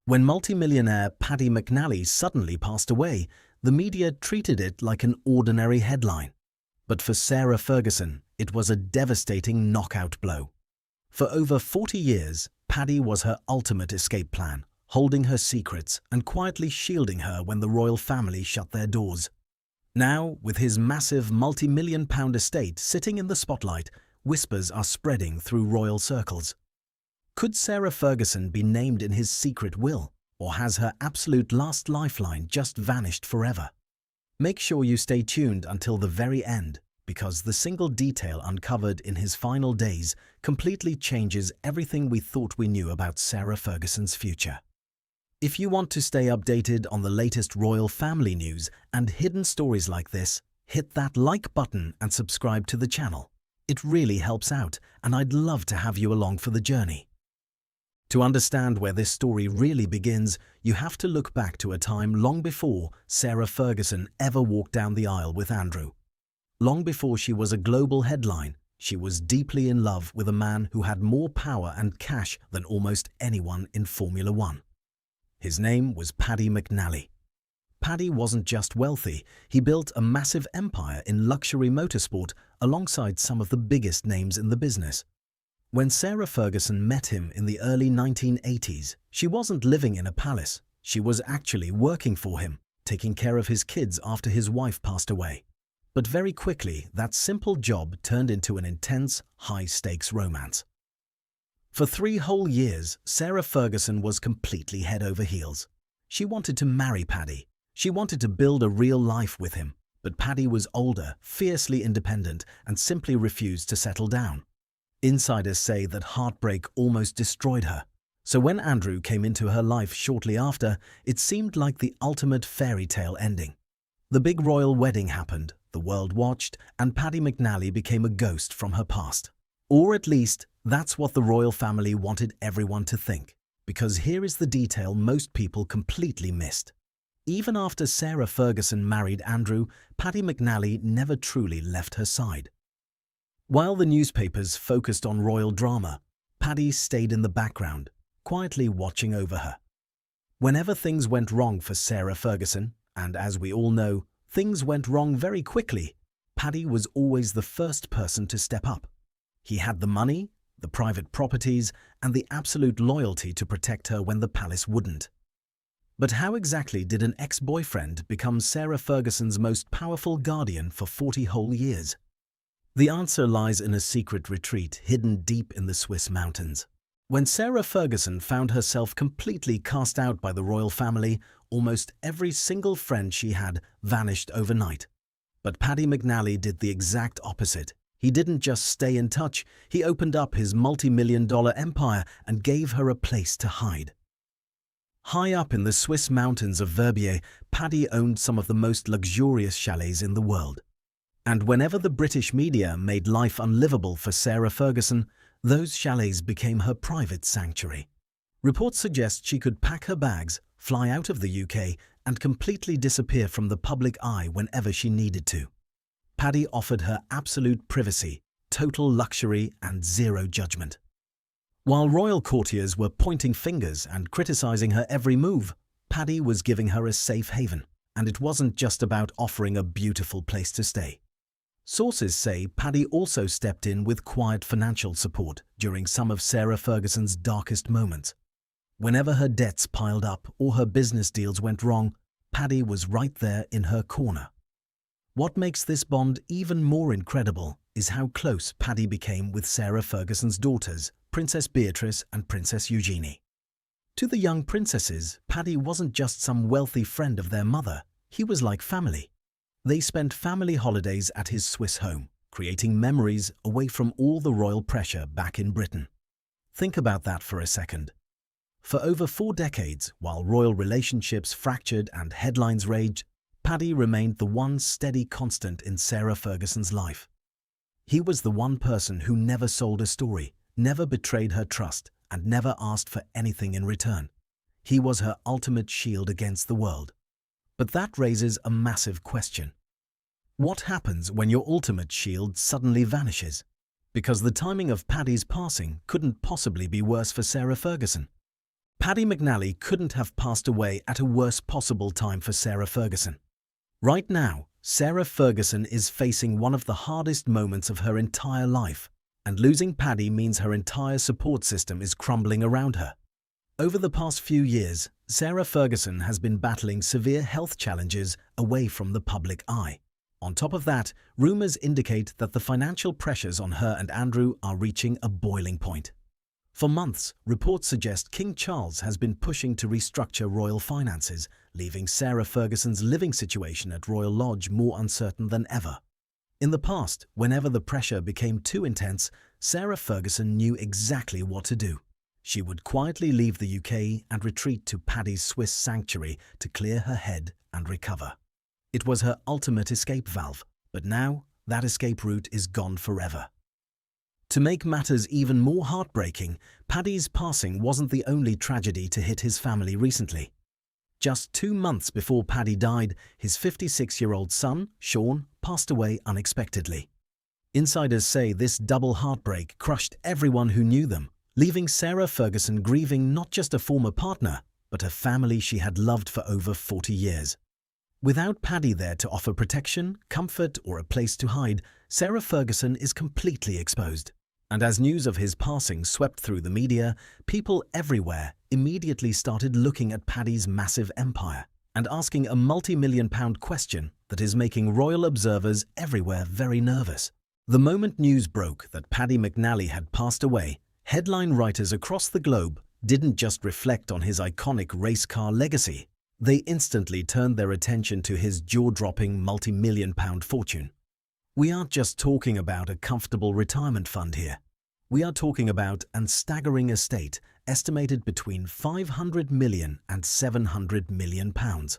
When multimillionaire Paddy McNally suddenly passed away, the media treated it like an ordinary headline. But for Sarah Ferguson, it was a devastating knockout blow. For over 40 years, Paddy was her ultimate escape plan, holding her secrets and quietly shielding her when the royal family shut their doors. Now, with his massive multi-million-pound estate sitting in the spotlight, whispers are spreading through royal circles. Could Sarah Ferguson be named in his secret will, or has her absolute last lifeline just vanished forever? Make sure you stay tuned until the very end, because the single detail uncovered in his final days completely changes everything we thought we knew about Sarah Ferguson's future. If you want to stay updated on the latest royal family news and hidden stories like this, hit that like button and subscribe to the channel. It really helps out, and I'd love to have you along for the journey. To understand where this story really begins, you have to look back to a time long before Sarah Ferguson ever walked down the aisle with Andrew. Long before she was a global headline, she was deeply in love with a man who had more power and cash than almost anyone in Formula One. His name was Paddy McNally. Paddy wasn't just wealthy, he built a massive empire in luxury motorsport alongside some of the biggest names in the business. When Sarah Ferguson met him in the early 1980s, she wasn't living in a palace. She was actually working for him, taking care of his kids after his wife passed away. But very quickly, that simple job turned into an intense, high-stakes romance. For 3 whole years, Sarah Ferguson was completely head over heels. She wanted to marry Paddy. She wanted to build a real life with him, but Paddy was older, fiercely independent, and simply refused to settle down. Insiders say that heartbreak almost destroyed her. So when Andrew came into her life shortly after, it seemed like the ultimate fairy tale ending. The big royal wedding happened, the world watched, and Paddy McNally became a ghost from her past. Or at least, that's what the royal family wanted everyone to think. Because here is the detail most people completely missed. Even after Sarah Ferguson married Andrew, Paddy McNally never truly left her side. While the newspapers focused on royal drama, Paddy stayed in the background, quietly watching over her. Whenever things went wrong for Sarah Ferguson, and as we all know, things went wrong very quickly, Paddy was always the first person to step up. He had the money, the private properties, and the absolute loyalty to protect her when the palace wouldn't. But how exactly did an ex-boyfriend become Sarah Ferguson's most powerful guardian for 40 whole years? The answer lies in a secret retreat hidden deep in the Swiss mountains. When Sarah Ferguson found herself completely cast out by the royal family, almost every single friend she had vanished overnight. But Paddy McNally did the exact opposite. He didn't just stay in touch, he opened up his multi-million-dollar empire and gave her a place to hide. High up in the Swiss mountains of Verbier, Paddy owned some of the most luxurious chalets in the world. And whenever the British media made life unlivable for Sarah Ferguson, those chalets became her private sanctuary. Reports suggest she could pack her bags, fly out of the UK, and completely disappear from the public eye whenever she needed to. Paddy offered her absolute privacy, total luxury, and zero judgment. While royal courtiers were pointing fingers and criticizing her every move, Paddy was giving her a safe haven, and it wasn't just about offering a beautiful place to stay. Sources say Paddy also stepped in with quiet financial support during some of Sarah Ferguson's darkest moments. Whenever her debts piled up or her business deals went wrong, Paddy was right there in her corner. What makes this bond even more incredible is how close Paddy became with Sarah Ferguson's daughters, Princess Beatrice and Princess Eugenie. To the young princesses, Paddy wasn't just some wealthy friend of their mother, he was like family. They spent family holidays at his Swiss home, creating memories away from all the royal pressure back in Britain. Think about that for a second. For over 4 decades, while royal relationships fractured and headlines raged, Paddy remained the one steady constant in Sarah Ferguson's life. He was the one person who never sold a story, never betrayed her trust, and never asked for anything in return. He was her ultimate shield against the world. But that raises a massive question. What happens when your ultimate shield suddenly vanishes? Because the timing of Paddy's passing couldn't possibly be worse for Sarah Ferguson. Paddy McNally couldn't have passed away at a worse possible time for Sarah Ferguson. Right now, Sarah Ferguson is facing one of the hardest moments of her entire life, and losing Paddy means her entire support system is crumbling around her. Over the past few years, Sarah Ferguson has been battling severe health challenges away from the public eye. On top of that, rumors indicate that the financial pressures on her and Andrew are reaching a boiling point. For months, reports suggest King Charles has been pushing to restructure royal finances, leaving Sarah Ferguson's living situation at Royal Lodge more uncertain than ever. In the past, whenever the pressure became too intense, Sarah Ferguson knew exactly what to do. She would quietly leave the UK and retreat to Paddy's Swiss sanctuary to clear her head and recover. It was her ultimate escape valve, but now that escape route is gone forever. To make matters even more heartbreaking, Paddy's passing wasn't the only tragedy to hit his family recently. Just 2 months before Paddy died, his 56-year-old son, Sean, passed away unexpectedly. Insiders say this double heartbreak crushed everyone who knew them, leaving Sarah Ferguson grieving not just a former partner, but a family she had loved for over 40 years. Without Paddy there to offer protection, comfort, or a place to hide, Sarah Ferguson is completely exposed. And as news of his passing swept through the media, people everywhere immediately started looking at Paddy's massive empire and asking a multi-million-pound question that is making royal observers everywhere very nervous. The moment news broke that Paddy McNally had passed away, headline writers across the globe didn't just reflect on his iconic race car legacy. They instantly turned their attention to his jaw-dropping multi-million-pound fortune. We aren't just talking about a comfortable retirement fund here. We are talking about a staggering estate estimated between 500 million and 700 million pounds.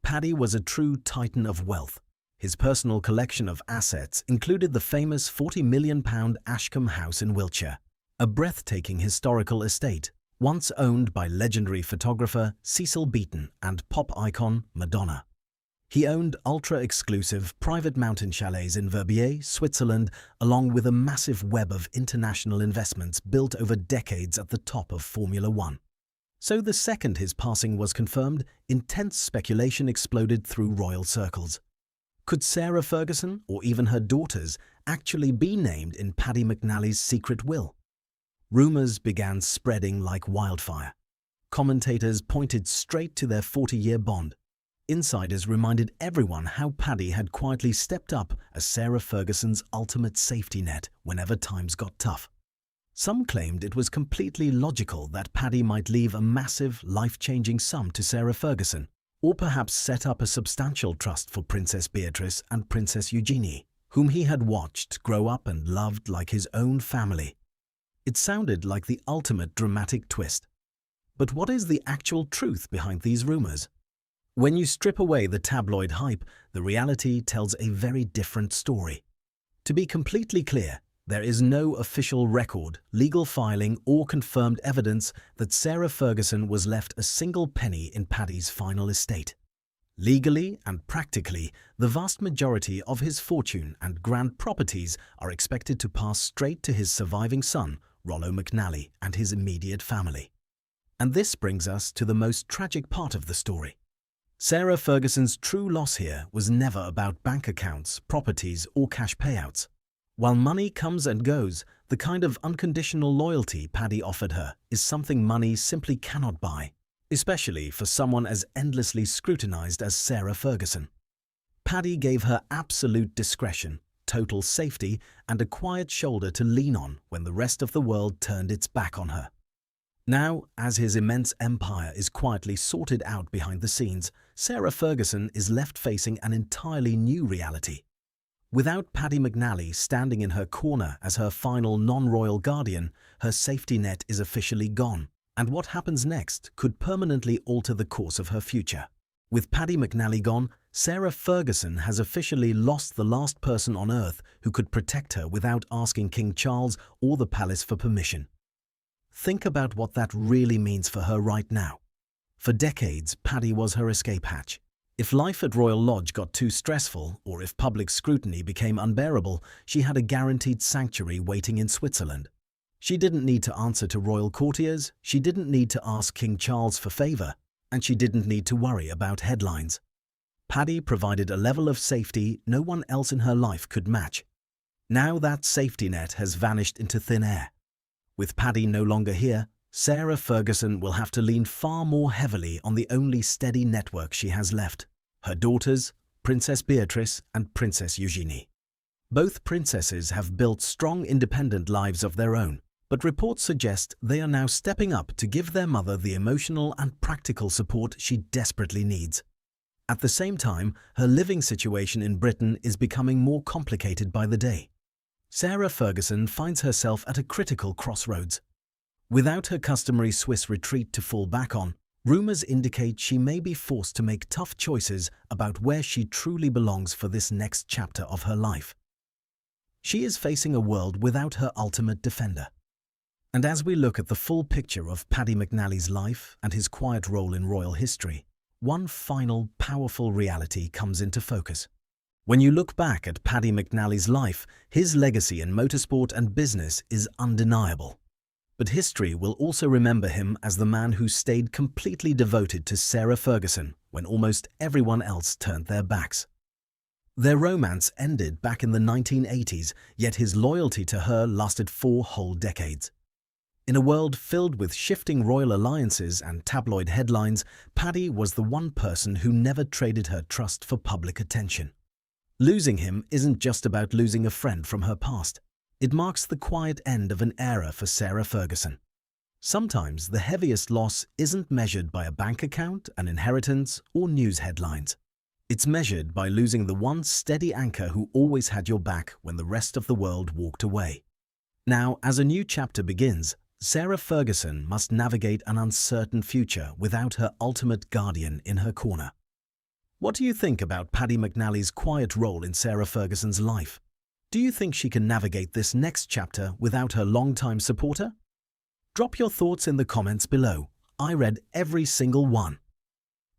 Paddy was a true titan of wealth. His personal collection of assets included the famous £40 million Ashcombe House in Wiltshire, a breathtaking historical estate once owned by legendary photographer Cecil Beaton and pop icon Madonna. He owned ultra-exclusive private mountain chalets in Verbier, Switzerland, along with a massive web of international investments built over decades at the top of Formula One. So the second his passing was confirmed, intense speculation exploded through royal circles. Could Sarah Ferguson, or even her daughters, actually be named in Paddy McNally's secret will? Rumors began spreading like wildfire. Commentators pointed straight to their 40-year bond. Insiders reminded everyone how Paddy had quietly stepped up as Sarah Ferguson's ultimate safety net whenever times got tough. Some claimed it was completely logical that Paddy might leave a massive, life-changing sum to Sarah Ferguson, or perhaps set up a substantial trust for Princess Beatrice and Princess Eugenie, whom he had watched grow up and loved like his own family. It sounded like the ultimate dramatic twist. But what is the actual truth behind these rumors? When you strip away the tabloid hype, the reality tells a very different story. To be completely clear, there is no official record, legal filing, or confirmed evidence that Sarah Ferguson was left a single penny in Paddy's final estate. Legally and practically, the vast majority of his fortune and grand properties are expected to pass straight to his surviving son, Rollo McNally, and his immediate family. And this brings us to the most tragic part of the story. Sarah Ferguson's true loss here was never about bank accounts, properties, or cash payouts. While money comes and goes, the kind of unconditional loyalty Paddy offered her is something money simply cannot buy, especially for someone as endlessly scrutinized as Sarah Ferguson. Paddy gave her absolute discretion, total safety, and a quiet shoulder to lean on when the rest of the world turned its back on her. Now, as his immense empire is quietly sorted out behind the scenes, Sarah Ferguson is left facing an entirely new reality. Without Paddy McNally standing in her corner as her final non-royal guardian, her safety net is officially gone, and what happens next could permanently alter the course of her future. With Paddy McNally gone, Sarah Ferguson has officially lost the last person on earth who could protect her without asking King Charles or the palace for permission. Think about what that really means for her right now. For decades, Paddy was her escape hatch. If life at Royal Lodge got too stressful, or if public scrutiny became unbearable, she had a guaranteed sanctuary waiting in Switzerland. She didn't need to answer to royal courtiers, she didn't need to ask King Charles for favor, and she didn't need to worry about headlines. Paddy provided a level of safety no one else in her life could match. Now that safety net has vanished into thin air. With Paddy no longer here, Sarah Ferguson will have to lean far more heavily on the only steady network she has left: her daughters, Princess Beatrice and Princess Eugenie. Both princesses have built strong independent lives of their own, but reports suggest they are now stepping up to give their mother the emotional and practical support she desperately needs. At the same time, her living situation in Britain is becoming more complicated by the day. Sarah Ferguson finds herself at a critical crossroads. Without her customary Swiss retreat to fall back on, rumours indicate she may be forced to make tough choices about where she truly belongs for this next chapter of her life. She is facing a world without her ultimate defender. And as we look at the full picture of Paddy McNally's life and his quiet role in royal history, one final, powerful reality comes into focus. When you look back at Paddy McNally's life, his legacy in motorsport and business is undeniable. But history will also remember him as the man who stayed completely devoted to Sarah Ferguson when almost everyone else turned their backs. Their romance ended back in the 1980s, yet his loyalty to her lasted 4 whole decades. In a world filled with shifting royal alliances and tabloid headlines, Paddy was the one person who never traded her trust for public attention. Losing him isn't just about losing a friend from her past. It marks the quiet end of an era for Sarah Ferguson. Sometimes the heaviest loss isn't measured by a bank account, an inheritance, or news headlines. It's measured by losing the one steady anchor who always had your back when the rest of the world walked away. Now, as a new chapter begins, Sarah Ferguson must navigate an uncertain future without her ultimate guardian in her corner. What do you think about Paddy McNally's quiet role in Sarah Ferguson's life? Do you think she can navigate this next chapter without her longtime supporter? Drop your thoughts in the comments below. I read every single one.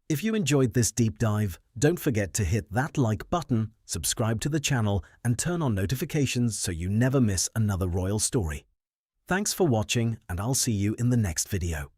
If you enjoyed this deep dive, don't forget to hit that like button, subscribe to the channel, and turn on notifications so you never miss another royal story. Thanks for watching, and I'll see you in the next video.